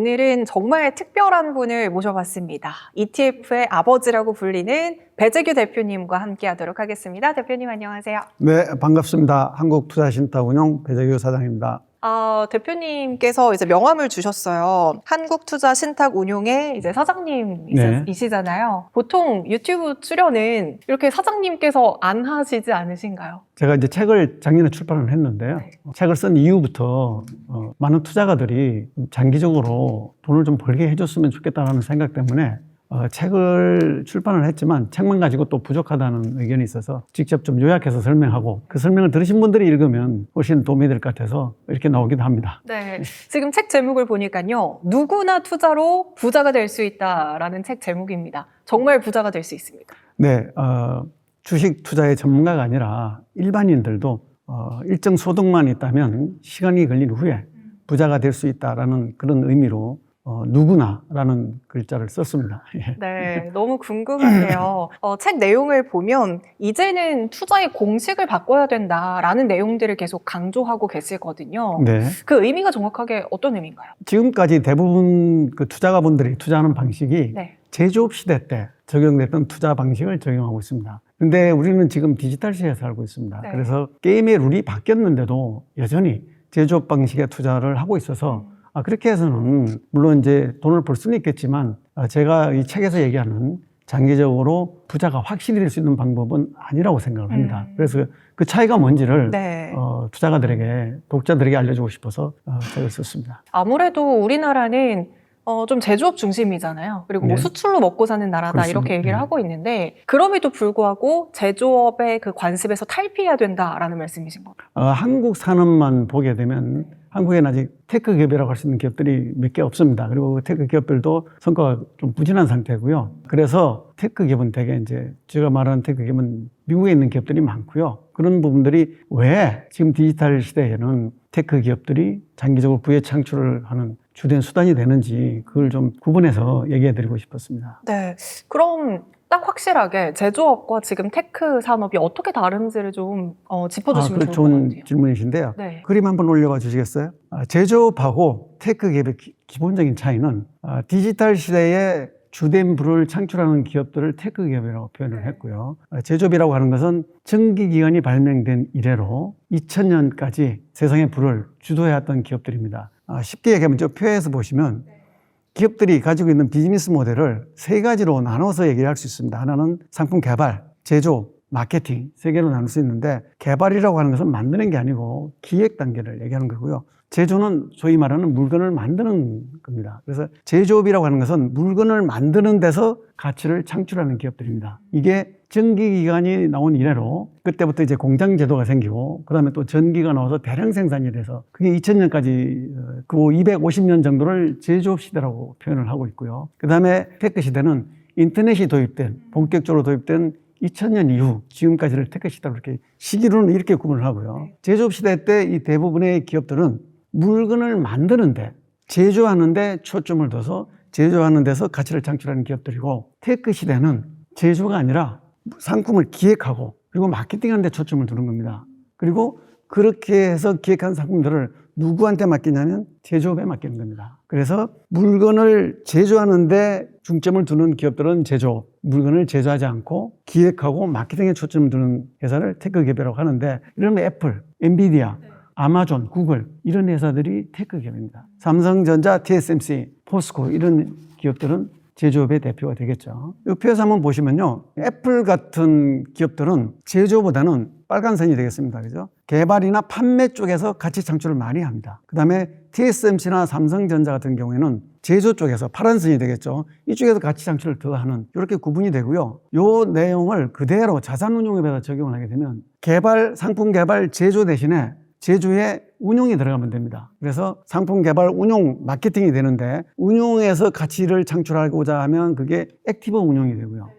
오늘은 정말 특별한 분을 모셔봤습니다. ETF의 아버지라고 불리는 배재규 대표님과 함께 하도록 하겠습니다. 대표님 안녕하세요. 네, 반갑습니다. 한국투자신탁운용 배재규 사장입니다. 대표님께서 이제 명함을 주셨어요. 한국투자신탁운용의 이제 사장님이시잖아요. 보통 유튜브 출연은 이렇게 사장님께서 안 하시지 않으신가요? 제가 이제 책을 작년에 출판을 했는데요. 네. 책을 쓴 이후부터 많은 투자가들이 장기적으로 돈을 좀 벌게 해줬으면 좋겠다는 생각 때문에 책을 출판을 했지만 책만 가지고 또 부족하다는 의견이 있어서 직접 좀 요약해서 설명하고 그 설명을 들으신 분들이 읽으면 훨씬 도움이 될 것 같아서 이렇게 나오기도 합니다. 네, 지금 책 제목을 보니까요. 누구나 투자로 부자가 될 수 있다라는 책 제목입니다. 정말 부자가 될 수 있습니다. 네, 주식 투자의 전문가가 아니라 일반인들도 일정 소득만 있다면 시간이 걸린 후에 부자가 될 수 있다라는 그런 의미로 누구나라는 글자를 썼습니다. 예. 네, 너무 궁금한데요. 책 내용을 보면 이제는 투자의 공식을 바꿔야 된다라는 내용들을 계속 강조하고 계시거든요. 네. 그 의미가 정확하게 어떤 의미인가요? 지금까지 대부분 그 투자가분들이 투자하는 방식이 네. 제조업 시대 때 적용됐던 투자 방식을 적용하고 있습니다. 근데 우리는 지금 디지털 시대에 살고 있습니다. 네. 그래서 게임의 룰이 바뀌었는데도 여전히 제조업 방식의 투자를 하고 있어서 그렇게 해서는 물론 이제 돈을 벌 수는 있겠지만 제가 이 책에서 얘기하는 장기적으로 부자가 확실히 될 수 있는 방법은 아니라고 생각을 합니다. 그래서 그 차이가 뭔지를 네. 투자가들에게 독자들에게 알려주고 싶어서 책을 썼습니다. 아무래도 우리나라는 좀 제조업 중심이잖아요. 그리고 뭐 네. 수출로 먹고 사는 나라다 그렇습니다. 이렇게 얘기를 네. 하고 있는데 그럼에도 불구하고 제조업의 그 관습에서 탈피해야 된다라는 말씀이신 거예요. 한국 산업만 보게 되면 한국에는 아직 테크 기업이라고 할 수 있는 기업들이 몇 개 없습니다. 그리고 그 테크 기업들도 성과가 좀 부진한 상태고요. 그래서 테크 기업은 대개 이제 제가 말하는 테크 기업은 미국에 있는 기업들이 많고요. 그런 부분들이 왜 지금 디지털 시대에는 테크 기업들이 장기적으로 부의 창출을 하는 주된 수단이 되는지 그걸 좀 구분해서 얘기해 드리고 싶었습니다. 네. 그럼 딱 확실하게 제조업과 지금 테크 산업이 어떻게 다른지를 좀 짚어주시면 좋을 것 좋은 같아요. 질문이신데요. 네. 그림 한번 올려봐 주시겠어요? 제조업하고 테크 기업의 기본적인 차이는 디지털 시대에 주된 부를 창출하는 기업들을 테크 기업이라고 표현을 했고요. 제조업이라고 하는 것은 전기기관이 발명된 이래로 2000년까지 세상의 부를 주도해왔던 기업들입니다. 쉽게 얘기하면 저 표에서 보시면 기업들이 가지고 있는 비즈니스 모델을 세 가지로 나눠서 얘기할 수 있습니다. 하나는 상품 개발, 제조, 마케팅 세 개로 나눌 수 있는데 개발이라고 하는 것은 만드는 게 아니고 기획 단계를 얘기하는 거고요. 제조는 소위 말하는 물건을 만드는 겁니다. 그래서 제조업이라고 하는 것은 물건을 만드는 데서 가치를 창출하는 기업들입니다. 이게 전기기관이 나온 이래로 그때부터 이제 공장 제도가 생기고 그다음에 또 전기가 나와서 대량 생산이 돼서 그게 2000년까지 그 250년 정도를 제조업 시대라고 표현을 하고 있고요. 그다음에 테크 시대는 인터넷이 도입된 본격적으로 도입된 2000년 이후 지금까지를 테크 시대로 이렇게 시기로는 이렇게 구분을 하고요. 제조업 시대 때 이 대부분의 기업들은 물건을 만드는데 제조하는데 초점을 둬서 제조하는 데서 가치를 창출하는 기업들이고 테크 시대는 제조가 아니라 상품을 기획하고 그리고 마케팅하는 데 초점을 두는 겁니다. 그리고 그렇게 해서 기획한 상품들을 누구한테 맡기냐면 제조업에 맡기는 겁니다. 그래서 물건을 제조하는데 중점을 두는 기업들은 제조업, 물건을 제조하지 않고 기획하고 마케팅에 초점을 두는 회사를 테크 기업이라고 하는데 이러면 애플, 엔비디아, 아마존, 구글 이런 회사들이 테크 기업입니다. 삼성전자, TSMC, 포스코 이런 기업들은 제조업의 대표가 되겠죠. 이 표에서 한번 보시면요. 애플 같은 기업들은 제조보다는 빨간 선이 되겠습니다. 그죠? 개발이나 판매 쪽에서 가치 창출을 많이 합니다. 그 다음에 TSMC나 삼성전자 같은 경우에는 제조 쪽에서 파란 선이 되겠죠. 이쪽에서 가치 창출을 더 하는 이렇게 구분이 되고요. 이 내용을 그대로 자산운용에다 적용을 하게 되면 개발, 상품 개발, 제조 대신에 제조에 운용이 들어가면 됩니다. 그래서 상품 개발, 운용, 마케팅이 되는데 운용에서 가치를 창출하고자 하면 그게 액티브 운용이 되고요.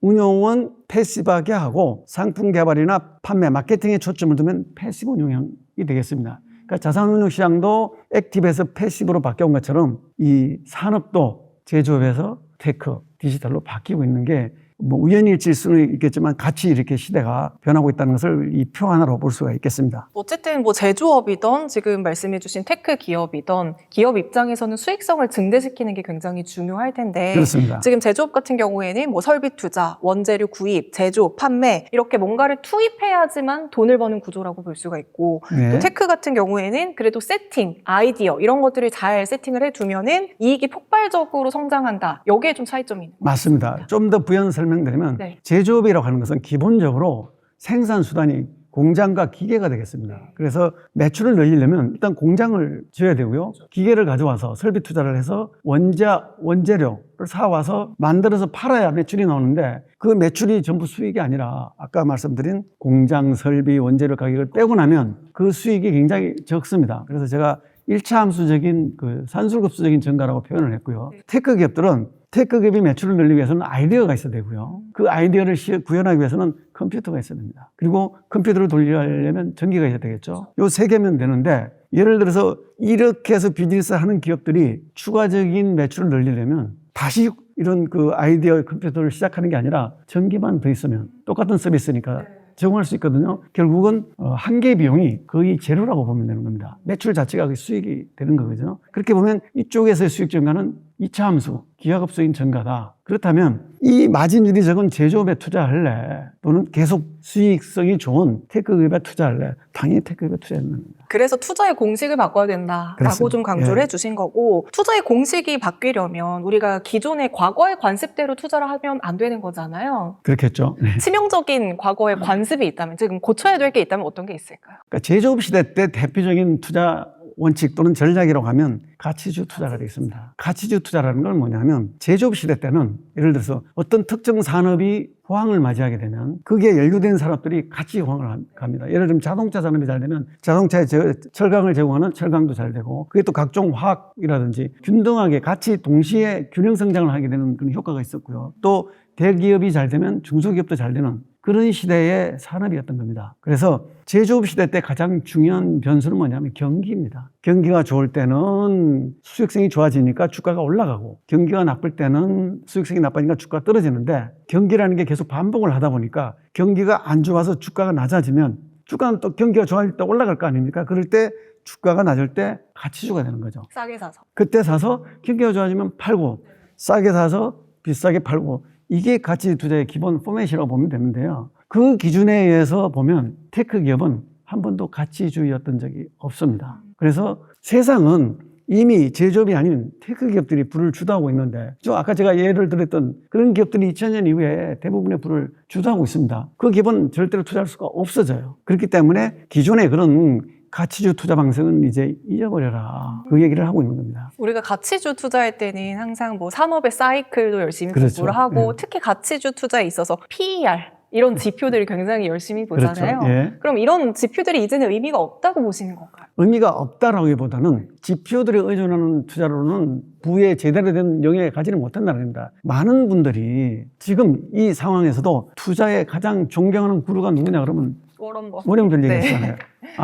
운용은 패시브하게 하고 상품 개발이나 판매, 마케팅에 초점을 두면 패시브 운용이 되겠습니다. 그러니까 자산운용 시장도 액티브에서 패시브로 바뀌어온 것처럼 이 산업도 제조업에서 테크, 디지털로 바뀌고 있는 게 뭐 우연일치일 수는 있겠지만 같이 이렇게 시대가 변하고 있다는 것을 이 표 하나로 볼 수가 있겠습니다. 어쨌든 뭐 제조업이던 지금 말씀해주신 테크 기업이던 기업 입장에서는 수익성을 증대시키는 게 굉장히 중요할 텐데 그렇습니다. 지금 제조업 같은 경우에는 뭐 설비 투자, 원재료 구입, 제조, 판매 이렇게 뭔가를 투입해야지만 돈을 버는 구조라고 볼 수가 있고 네. 또 테크 같은 경우에는 그래도 세팅, 아이디어 이런 것들을 잘 세팅을 해두면은 이익이 폭발적으로 성장한다. 여기에 좀 차이점이 있는 것 맞습니다. 같습니다. 좀 더 부연 설명드리면 네. 제조업이라고 하는 것은 기본적으로 생산 수단이 공장과 기계가 되겠습니다. 그래서 매출을 늘리려면 일단 공장을 지어야 되고요. 기계를 가져와서 설비 투자를 해서 원재료를 사와서 만들어서 팔아야 매출이 나오는데 그 매출이 전부 수익이 아니라 아까 말씀드린 공장, 설비, 원재료 가격을 빼고 나면 그 수익이 굉장히 적습니다. 그래서 제가 1차 함수적인 그 산술급수적인 증가라고 표현을 했고요. 테크 기업들은 테크 기업이 매출을 늘리기 위해서는 아이디어가 있어야 되고요. 그 아이디어를 구현하기 위해서는 컴퓨터가 있어야 됩니다. 그리고 컴퓨터를 돌리려면 전기가 있어야 되겠죠. 요 세 개면 되는데 예를 들어서 이렇게 해서 비즈니스 하는 기업들이 추가적인 매출을 늘리려면 다시 이런 그 아이디어 컴퓨터를 시작하는 게 아니라 전기만 더 있으면 똑같은 서비스니까 제공할 수 있거든요. 결국은 한계 비용이 거의 제로라고 보면 되는 겁니다. 매출 자체가 수익이 되는 거거든요. 그렇게 보면 이쪽에서의 수익 증가는 2차 함수, 기하급수인 증가다. 그렇다면 이 마진율이 적은 제조업에 투자할래? 또는 계속 수익성이 좋은 테크기업에 투자할래? 당연히 테크기업에 투자하는 겁니다. 그래서 투자의 공식을 바꿔야 된다라고 그렇습니다. 좀 강조를 예. 해주신 거고 투자의 공식이 바뀌려면 우리가 기존의 과거의 관습대로 투자를 하면 안 되는 거잖아요. 그렇겠죠. 네. 치명적인 과거의 관습이 있다면 지금 고쳐야 될 게 있다면 어떤 게 있을까요? 그러니까 제조업 시대 때 대표적인 투자 원칙 또는 전략이라고 하면 가치주 투자가 되겠습니다. 가치주 투자라는 건 뭐냐면 제조업 시대 때는 예를 들어서 어떤 특정 산업이 호황을 맞이하게 되면 그게 연루된 산업들이 같이 호황을 갑니다. 예를 들면 자동차 산업이 잘 되면 자동차에 철강을 제공하는 철강도 잘 되고 그게 또 각종 화학이라든지 균등하게 같이 동시에 균형 성장을 하게 되는 그런 효과가 있었고요. 또 대기업이 잘 되면 중소기업도 잘 되는 그런 시대의 산업이었던 겁니다. 그래서 제조업 시대 때 가장 중요한 변수는 뭐냐면 경기입니다. 경기가 좋을 때는 수익성이 좋아지니까 주가가 올라가고 경기가 나쁠 때는 수익성이 나빠지니까 주가가 떨어지는데 경기라는 게 계속 반복을 하다 보니까 경기가 안 좋아서 주가가 낮아지면 주가는 또 경기가 좋아질 때 올라갈 거 아닙니까? 그럴 때 주가가 낮을 때 가치주가 되는 거죠. 싸게 사서. 그때 사서 경기가 좋아지면 팔고 싸게 사서 비싸게 팔고 이게 가치 투자의 기본 포맷이라고 보면 되는데요. 그 기준에 의해서 보면 테크 기업은 한 번도 가치주의였던 적이 없습니다. 그래서 세상은 이미 제조업이 아닌 테크 기업들이 불을 주도하고 있는데 아까 제가 예를 들었던 그런 기업들이 2000년 이후에 대부분의 불을 주도하고 있습니다. 그 기업은 절대로 투자할 수가 없어져요. 그렇기 때문에 기존의 그런 가치주 투자 방식은 이제 잊어버려라. 그 얘기를 하고 있는 겁니다. 우리가 가치주 투자할 때는 항상 뭐 산업의 사이클도 열심히 그렇죠. 공부를 하고 예. 특히 가치주 투자에 있어서 PER 이런 지표들을 굉장히 열심히 보잖아요. 그렇죠. 예. 그럼 이런 지표들이 이제는 의미가 없다고 보시는 건가요? 의미가 없다라기보다는 지표들에 의존하는 투자로는 부에 제대로 된 영역에 가지는 못한다는 겁니다. 많은 분들이 지금 이 상황에서도 투자에 가장 존경하는 구루가 누구냐 그러면 워런 버핏. 워렌 버핏 네. 얘기했잖아요.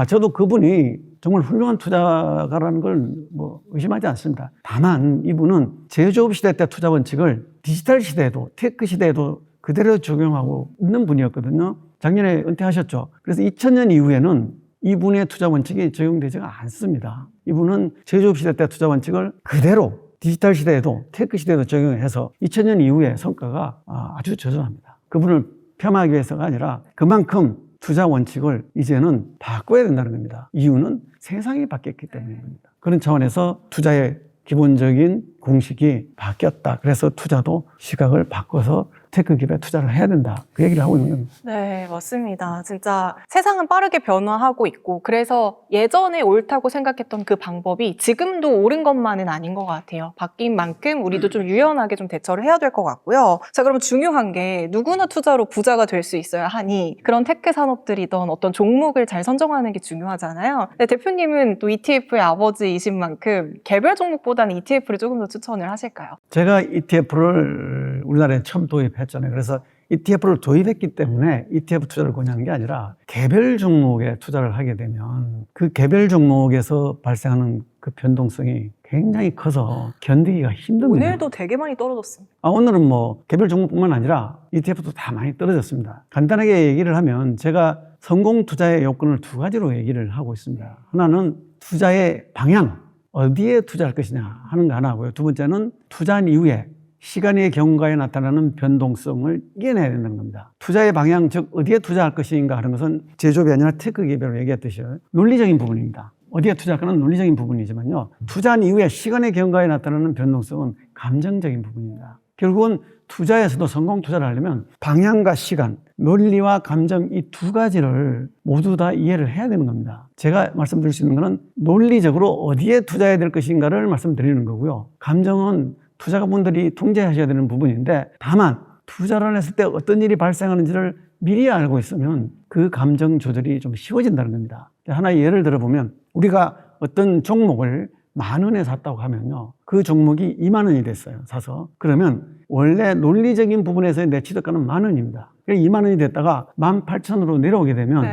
저도 그분이 정말 훌륭한 투자가라는 걸 뭐 의심하지 않습니다. 다만 이분은 제조업 시대 때 투자 원칙을 디지털 시대에도 테크 시대에도 그대로 적용하고 있는 분이었거든요. 작년에 은퇴하셨죠. 그래서 2000년 이후에는 이분의 투자 원칙이 적용되지가 않습니다. 이분은 제조업 시대 때 투자 원칙을 그대로 디지털 시대에도 테크 시대에도 적용해서 2000년 이후에 성과가 아주 저조합니다. 그분을 폄하하기 위해서가 아니라 그만큼 투자 원칙을 이제는 바꿔야 된다는 겁니다. 이유는 세상이 바뀌었기 때문입니다. 그런 차원에서 투자의 기본적인 공식이 바뀌었다. 그래서 투자도 시각을 바꿔서 테크 기업에 투자를 해야 된다. 그 얘기를 하고 있는 겁니다. 네, 맞습니다. 진짜 세상은 빠르게 변화하고 있고 그래서 예전에 옳다고 생각했던 그 방법이 지금도 옳은 것만은 아닌 것 같아요. 바뀐 만큼 우리도 좀 유연하게 좀 대처를 해야 될 것 같고요. 자, 그러면 중요한 게 누구나 투자로 부자가 될 수 있어야 하니 그런 테크 산업들이던 어떤 종목을 잘 선정하는 게 중요하잖아요. 네, 대표님은 또 ETF의 아버지이신 만큼 개별 종목보다는 ETF를 조금 더 추천을 하실까요? 제가 ETF를 우리나라에 처음 도입했잖아요. 그래서 ETF를 도입했기 때문에 ETF 투자를 권유하는 게 아니라 개별 종목에 투자를 하게 되면 그 개별 종목에서 발생하는 그 변동성이 굉장히 커서 견디기가 힘듭니다. 오늘도 되게 많이 떨어졌습니다. 오늘은 뭐 개별 종목뿐만 아니라 ETF도 다 많이 떨어졌습니다. 간단하게 얘기를 하면 제가 성공 투자의 요건을 두 가지로 얘기를 하고 있습니다. 하나는 투자의 방향, 어디에 투자할 것이냐 하는 거 하나고요. 두 번째는 투자한 이후에 시간의 경과에 나타나는 변동성을 이겨내야 된다는 겁니다. 투자의 방향, 즉 어디에 투자할 것인가 하는 것은 제조업이 아니라 테크 기업이라고 얘기했듯이 논리적인 부분입니다. 어디에 투자할까는 논리적인 부분이지만요. 투자한 이후에 시간의 경과에 나타나는 변동성은 감정적인 부분입니다. 결국은 투자에서도 성공 투자를 하려면 방향과 시간, 논리와 감정 이 두 가지를 모두 다 이해를 해야 되는 겁니다. 제가 말씀드릴 수 있는 것은 논리적으로 어디에 투자해야 될 것인가를 말씀드리는 거고요. 감정은 투자가분들이 통제하셔야 되는 부분인데 다만 투자를 했을 때 어떤 일이 발생하는지를 미리 알고 있으면 그 감정 조절이 좀 쉬워진다는 겁니다. 하나의 예를 들어보면 우리가 어떤 종목을 10,000원에 샀다고 하면요. 그 종목이 20,000원이 됐어요. 사서. 그러면 원래 논리적인 부분에서의 내 취득가는 10,000원입니다. 20,000원이 됐다가 18,000원으로 내려오게 되면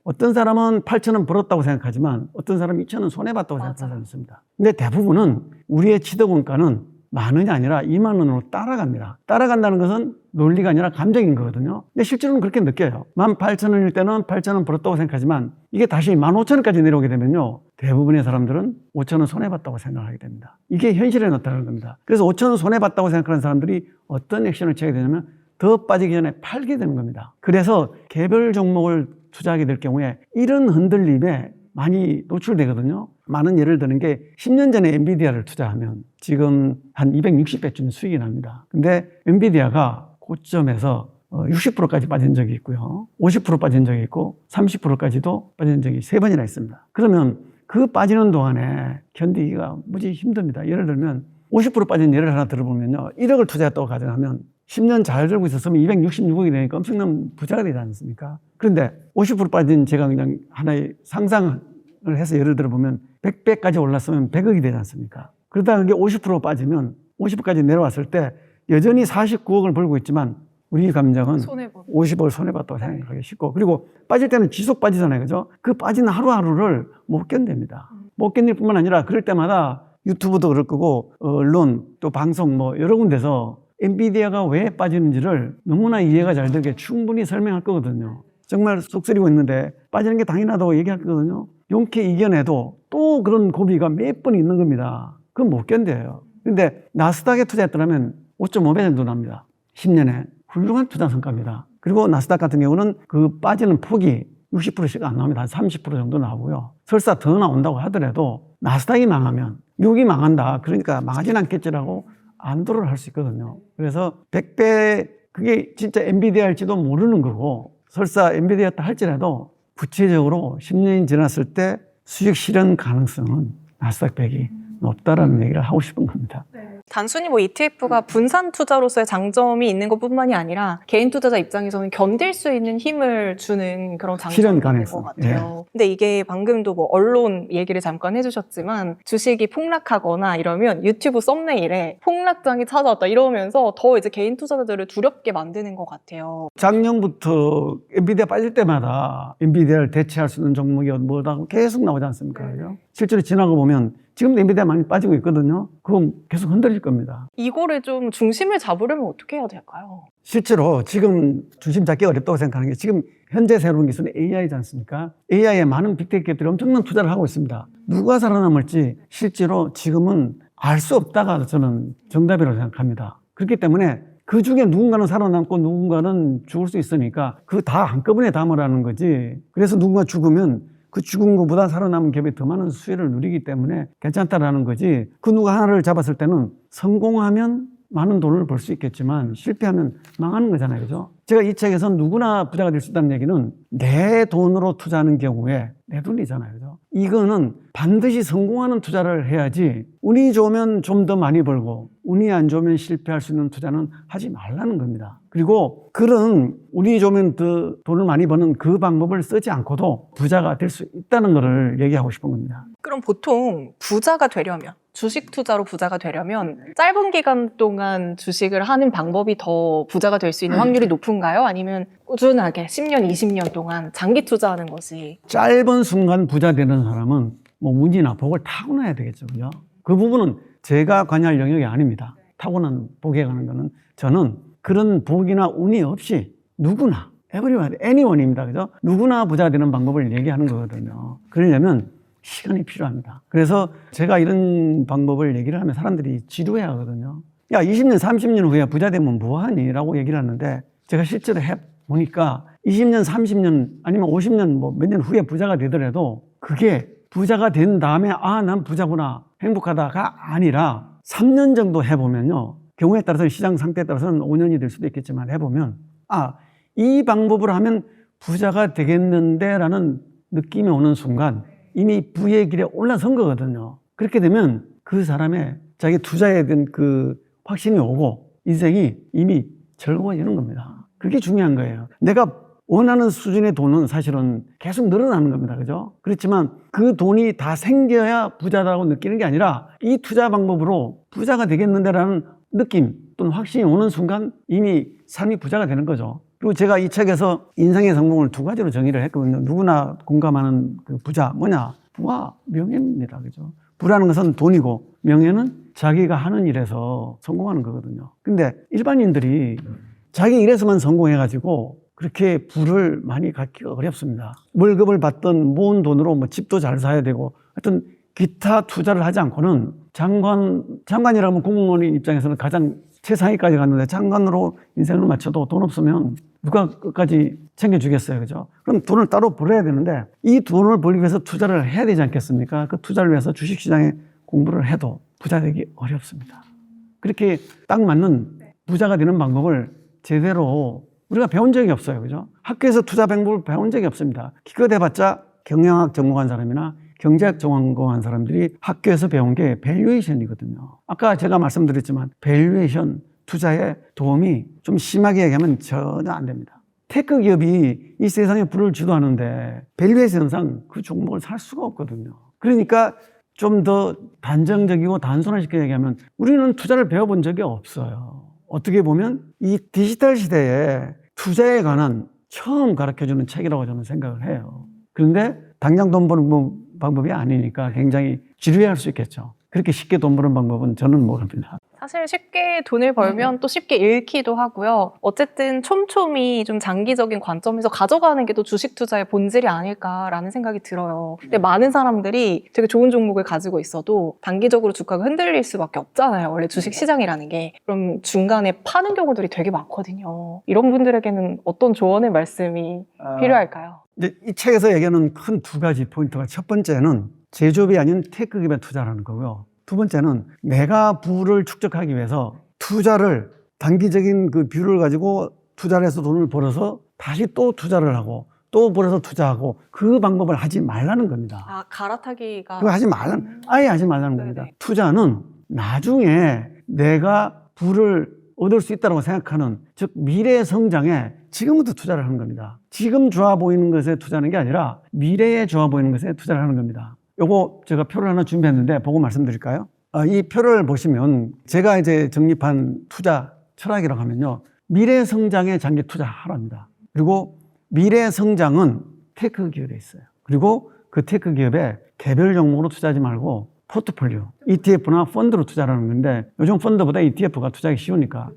어떤 사람은 8,000원 벌었다고 생각하지만 어떤 사람은 2,000원 손해봤다고 생각하는 사람이 있습니다. 근데 대부분은 우리의 취득원가는 10,000원이 아니라 20,000원으로 따라갑니다. 따라간다는 것은 논리가 아니라 감정인 거거든요. 근데 실제로는 그렇게 느껴요. 18,000원일 때는 8,000원 벌었다고 생각하지만 이게 다시 15,000원까지 내려오게 되면요. 대부분의 사람들은 5,000원 손해봤다고 생각하게 됩니다. 이게 현실에 나타나는 겁니다. 그래서 5,000원 손해봤다고 생각하는 사람들이 어떤 액션을 취하게 되냐면 더 빠지기 전에 팔게 되는 겁니다. 그래서 개별 종목을 투자하게 될 경우에 이런 흔들림에 많이 노출되거든요. 많은 예를 드는 게 10년 전에 엔비디아를 투자하면 지금 한 260배쯤 수익이 납니다. 근데 엔비디아가 고점에서 60%까지 빠진 적이 있고요. 50% 빠진 적이 있고 30%까지도 빠진 적이 3번이나 있습니다. 그러면 그 빠지는 동안에 견디기가 무지 힘듭니다. 예를 들면 50% 빠진 예를 하나 들어보면요. 1억을 투자했다고 가정하면 10년 잘 들고 있었으면 266억이 되니까 엄청난 부자가 되지 않습니까? 그런데 50% 빠진 제가 그냥 하나의 상상을 해서 예를 들어보면 100배까지 올랐으면 100억이 되지 않습니까? 그러다가 그게 50% 빠지면 50%까지 내려왔을 때 여전히 49억을 벌고 있지만 우리 감정은 50억을 손해봤다고 생각하기 쉽고 그리고 빠질 때는 지속 빠지잖아요. 그죠? 그 빠진 하루하루를 못 견딥니다. 못 견딜 뿐만 아니라 그럴 때마다 유튜브도 그럴 거고 언론 또 방송 뭐 여러 군데서 엔비디아가 왜 빠지는지를 너무나 이해가 잘 되게 충분히 설명할 거거든요. 정말 쏙쓰리고 있는데 빠지는 게 당연하다고 얘기할 거거든요. 용케 이겨내도 또 그런 고비가 몇 번 있는 겁니다. 그건 못 견뎌요. 근데 나스닥에 투자했더라면 5.5배 정도 납니다. 10년에. 훌륭한 투자 성과입니다. 그리고 나스닥 같은 경우는 그 빠지는 폭이 60%씩 안 나옵니다. 한 30% 정도 나오고요. 설사 더 나온다고 하더라도 나스닥이 망하면 미국이 망한다. 그러니까 망하진 않겠지라고 안도를 할 수 있거든요. 그래서 100배 그게 진짜 엔비디아일지도 모르는 거고 설사 엔비디아였다 할지라도 구체적으로 10년이 지났을 때 수익 실현 가능성은 나스닥 100이 높다라는 얘기를 하고 싶은 겁니다. 단순히 뭐 ETF가 분산 투자로서의 장점이 있는 것뿐만이 아니라 개인 투자자 입장에서는 견딜 수 있는 힘을 주는 그런 장점이 있는 것 같아요. 근데 이게 방금도 뭐 언론 얘기를 잠깐 해주셨지만 주식이 폭락하거나 이러면 유튜브 썸네일에 폭락장이 찾아왔다 이러면서 더 이제 개인 투자자들을 두렵게 만드는 것 같아요. 작년부터 엔비디아 빠질 때마다 엔비디아를 대체할 수 있는 종목이 뭐라고 계속 나오지 않습니까? 그죠? 실제로 지나고 보면 지금도 엔비디아 많이 빠지고 있거든요. 그건 계속 흔들릴 겁니다. 이거를 좀 중심을 잡으려면 어떻게 해야 될까요? 실제로 지금 중심 잡기 어렵다고 생각하는 게 지금 현재 새로운 기술은 AI지 않습니까? AI에 많은 빅데이터 기업들이 엄청난 투자를 하고 있습니다. 누가 살아남을지 실제로 지금은 알 수 없다가 저는 정답이라고 생각합니다. 그렇기 때문에 그 중에 누군가는 살아남고 누군가는 죽을 수 있으니까 그 다 한꺼번에 담으라는 거지. 그래서 누군가 죽으면 그 죽은 것보다 살아남은 기업이 더 많은 수혜를 누리기 때문에 괜찮다라는 거지. 그 누가 하나를 잡았을 때는 성공하면 많은 돈을 벌 수 있겠지만 실패하면 망하는 거잖아요. 그죠? 제가 이 책에서 누구나 부자가 될 수 있다는 얘기는 내 돈으로 투자하는 경우에 내 돈이잖아요. 그죠? 이거는 반드시 성공하는 투자를 해야지 운이 좋으면 좀 더 많이 벌고 운이 안 좋으면 실패할 수 있는 투자는 하지 말라는 겁니다. 그리고 그런 운이 좋으면 더 돈을 많이 버는 그 방법을 쓰지 않고도 부자가 될 수 있다는 것을 얘기하고 싶은 겁니다. 그럼 보통 부자가 되려면 주식 투자로 부자가 되려면 짧은 기간 동안 주식을 하는 방법이 더 부자가 될 수 있는 확률이 높은가요? 아니면 꾸준하게 10년, 20년 동안 장기 투자하는 것이? 짧은 순간 부자 되는 사람은 뭐 운이나 복을 타고나야 되겠죠. 그죠? 그 부분은 제가 관여할 영역이 아닙니다. 타고난 복에 관한 거는 저는 그런 복이나 운이 없이 누구나 everyone, anyone입니다. 그죠? 누구나 부자 되는 방법을 얘기하는 거거든요. 그러려면 시간이 필요합니다. 그래서 제가 이런 방법을 얘기를 하면 사람들이 지루해 하거든요. 야, 20년, 30년 후에 부자 되면 뭐하니? 라고 얘기를 하는데 제가 실제로 해보니까 20년, 30년 아니면 50년 뭐 몇 년 후에 부자가 되더라도 그게 부자가 된 다음에 아, 난 부자구나, 행복하다가 아니라 3년 정도 해보면요. 경우에 따라서는 시장 상태에 따라서는 5년이 될 수도 있겠지만 해보면 아, 이 방법으로 하면 부자가 되겠는데 라는 느낌이 오는 순간 이미 부의 길에 올라선 거거든요. 그렇게 되면 그 사람의 자기 투자에 대한 그 확신이 오고 인생이 이미 즐거워지는 겁니다. 그게 중요한 거예요. 내가 원하는 수준의 돈은 사실은 계속 늘어나는 겁니다. 그죠? 그렇지만 그 돈이 다 생겨야 부자라고 느끼는 게 아니라 이 투자 방법으로 부자가 되겠는데라는 느낌 또는 확신이 오는 순간 이미 삶이 부자가 되는 거죠. 그리고 제가 이 책에서 인생의 성공을 두 가지로 정의를 했거든요. 누구나 공감하는 그 부자 뭐냐? 부와 명예입니다. 그죠? 부라는 것은 돈이고 명예는 자기가 하는 일에서 성공하는 거거든요. 근데 일반인들이 자기 일에서만 성공해가지고 그렇게 부를 많이 갖기가 어렵습니다. 월급을 받던 모은 돈으로 뭐 집도 잘 사야 되고 하여튼 기타 투자를 하지 않고는 장관이라면 공무원 입장에서는 가장 최상위까지 갔는데 장관으로 인생을 마쳐도 돈 없으면 누가 끝까지 챙겨주겠어요. 그죠? 그럼 돈을 따로 벌어야 되는데 이 돈을 벌기 위해서 투자를 해야 되지 않겠습니까? 그 투자를 위해서 주식시장에 공부를 해도 부자 되기 어렵습니다. 그렇게 딱 맞는 부자가 되는 방법을 제대로 우리가 배운 적이 없어요. 그죠? 학교에서 투자 방법을 배운 적이 없습니다. 기껏 해봤자 경영학 전공한 사람이나 경제학 전공한 사람들이 학교에서 배운 게 밸류에이션이거든요. 아까 제가 말씀드렸지만 밸류에이션 투자에 도움이 좀 심하게 얘기하면 전혀 안 됩니다. 테크 기업이 이 세상에 불을 주도하는데 밸류에이션상 그 종목을 살 수가 없거든요. 그러니까 좀 더 단정적이고 단순화시켜 얘기하면 우리는 투자를 배워본 적이 없어요. 어떻게 보면 이 디지털 시대에 투자에 관한 처음 가르쳐주는 책이라고 저는 생각을 해요. 그런데 당장 돈 버는 방법이 아니니까 굉장히 지루해할 수 있겠죠. 그렇게 쉽게 돈 버는 방법은 저는 모릅니다. 사실 쉽게 돈을 벌면 또 쉽게 잃기도 하고요. 어쨌든 촘촘히 좀 장기적인 관점에서 가져가는 게 또 주식 투자의 본질이 아닐까라는 생각이 들어요. 근데 많은 사람들이 되게 좋은 종목을 가지고 있어도 단기적으로 주가가 흔들릴 수밖에 없잖아요. 원래 주식 시장이라는 게. 그럼 중간에 파는 경우들이 되게 많거든요. 이런 분들에게는 어떤 조언의 말씀이 필요할까요? 이제 이 책에서 얘기하는 큰 두 가지 포인트가 첫 번째는 제조업이 아닌 테크 기업에 투자하는 거고요. 두 번째는 내가 부를 축적하기 위해서 투자를 단기적인 그 뷰를 가지고 투자를 해서 돈을 벌어서 다시 또 투자를 하고 또 벌어서 투자하고 그 방법을 하지 말라는 겁니다. 아, 갈아타기가. 그거 하지 말라는, 아예 하지 말라는 겁니다. 네네. 투자는 나중에 내가 부를 얻을 수 있다고 생각하는, 즉 미래의 성장에 지금부터 투자를 하는 겁니다. 지금 좋아 보이는 것에 투자하는 게 아니라 미래에 좋아 보이는 것에 투자를 하는 겁니다. 요거 제가 표를 하나 준비했는데 보고 말씀드릴까요? 이 표를 보시면 제가 이제 정립한 투자 철학이라고 하면요. 미래 성장에 장기 투자하랍니다. 그리고 미래 성장은 테크 기업에 있어요. 그리고 그 테크 기업에 개별 종목으로 투자하지 말고 포트폴리오, ETF나 펀드로 투자하는 건데 요즘 펀드보다 ETF가 투자하기 쉬우니까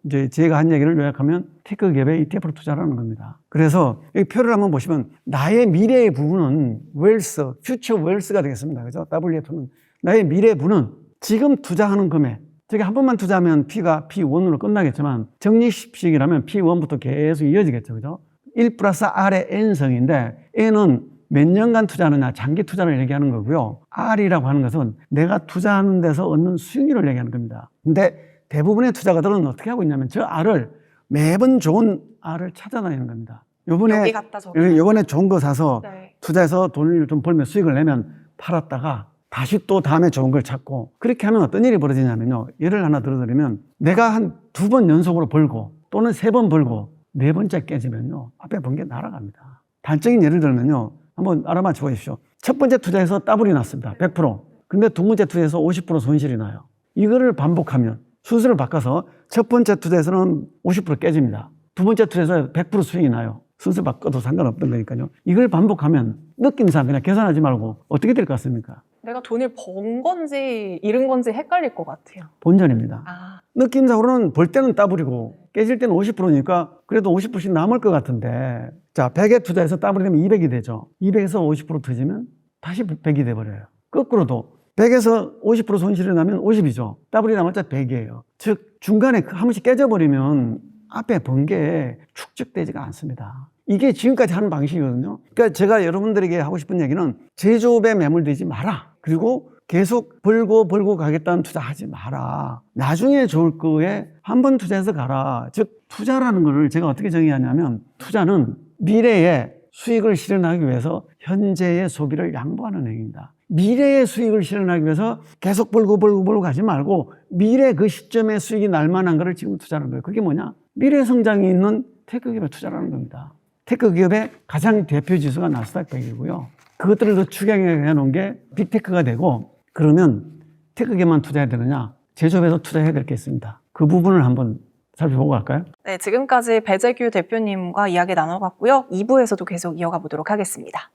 이제 제가 한 얘기를 요약하면 테크 기업에 ETF로 투자하는 겁니다. 그래서 이 표를 한번 보시면 나의 미래의 부분은 웰스, 퓨처 웰스가 되겠습니다. 그죠? WF는 나의 미래 부는 지금 투자하는 금액. 저기 한 번만 투자하면 P가 P1으로 끝나겠지만 적립식이라면 P1부터 계속 이어지겠죠. 그죠? 1 플러스 R의 N성인데 N은 몇 년간 투자하느냐, 장기 투자를 얘기하는 거고요. R이라고 하는 것은 내가 투자하는 데서 얻는 수익률을 얘기하는 겁니다. 근데 대부분의 투자가들은 어떻게 하고 있냐면 저 R을 매번 좋은 R을 찾아다니는 겁니다. 여기 갔다 요번에 좋은 거 사서 네. 투자해서 돈을 좀 벌면 수익을 내면 팔았다가 다시 또 다음에 좋은 걸 찾고 그렇게 하면 어떤 일이 벌어지냐면요. 예를 하나 들어드리면 내가 한 2번 연속으로 벌고 또는 3번 벌고 4번째 깨지면요. 앞에 번 게 날아갑니다. 단적인 예를 들면요. 한번 알아맞혀 보십시오. 첫 번째 투자에서 더블이 났습니다. 100%. 근데 두 번째 투자에서 50% 손실이 나요. 이거를 반복하면 순서를 바꿔서 첫 번째 투자에서는 50% 깨집니다. 두 번째 투자에서 100% 수익이 나요. 순서 바꿔도 상관없던 거니까요. 이걸 반복하면 느낌상 그냥 계산하지 말고 어떻게 될 것 같습니까? 내가 돈을 번 건지 잃은 건지 헷갈릴 것 같아요. 본전입니다. 아, 느낌상으로는 벌 때는 따블이고 깨질 때는 50%니까 그래도 50%씩 남을 것 같은데 자 100에 투자해서 따블이 되면 200이 되죠. 200에서 50% 터지면 다시 100이 돼버려요. 거꾸로도 100에서 50% 손실이 나면 50이죠. 따블이 남았자 100이에요. 즉 중간에 한 번씩 깨져버리면 앞에 번 게 축적되지가 않습니다. 이게 지금까지 하는 방식이거든요. 그러니까 제가 여러분들에게 하고 싶은 얘기는 제조업에 매몰되지 마라. 그리고 계속 벌고 가겠다는 투자하지 마라. 나중에 좋을 거에 한 번 투자해서 가라. 즉 투자라는 거를 제가 어떻게 정의하냐면 투자는 미래에 수익을 실현하기 위해서 현재의 소비를 양보하는 행위입니다. 미래의 수익을 실현하기 위해서 계속 벌고 가지 말고 미래 그 시점에 수익이 날 만한 거를 지금 투자하는 거예요. 그게 뭐냐? 미래 성장이 있는 테크 기업에 투자하는 겁니다. 테크 기업의 가장 대표 지수가 나스닥 100이고요. 그것들을 더 추경해 놓은 게 빅테크가 되고 그러면 테크 기업만 투자해야 되느냐? 제조업에서 투자해야 될 게 있습니다. 그 부분을 한번 살펴보고 갈까요? 네, 지금까지 배재규 대표님과 이야기 나눠봤고요. 2부에서도 계속 이어가 보도록 하겠습니다.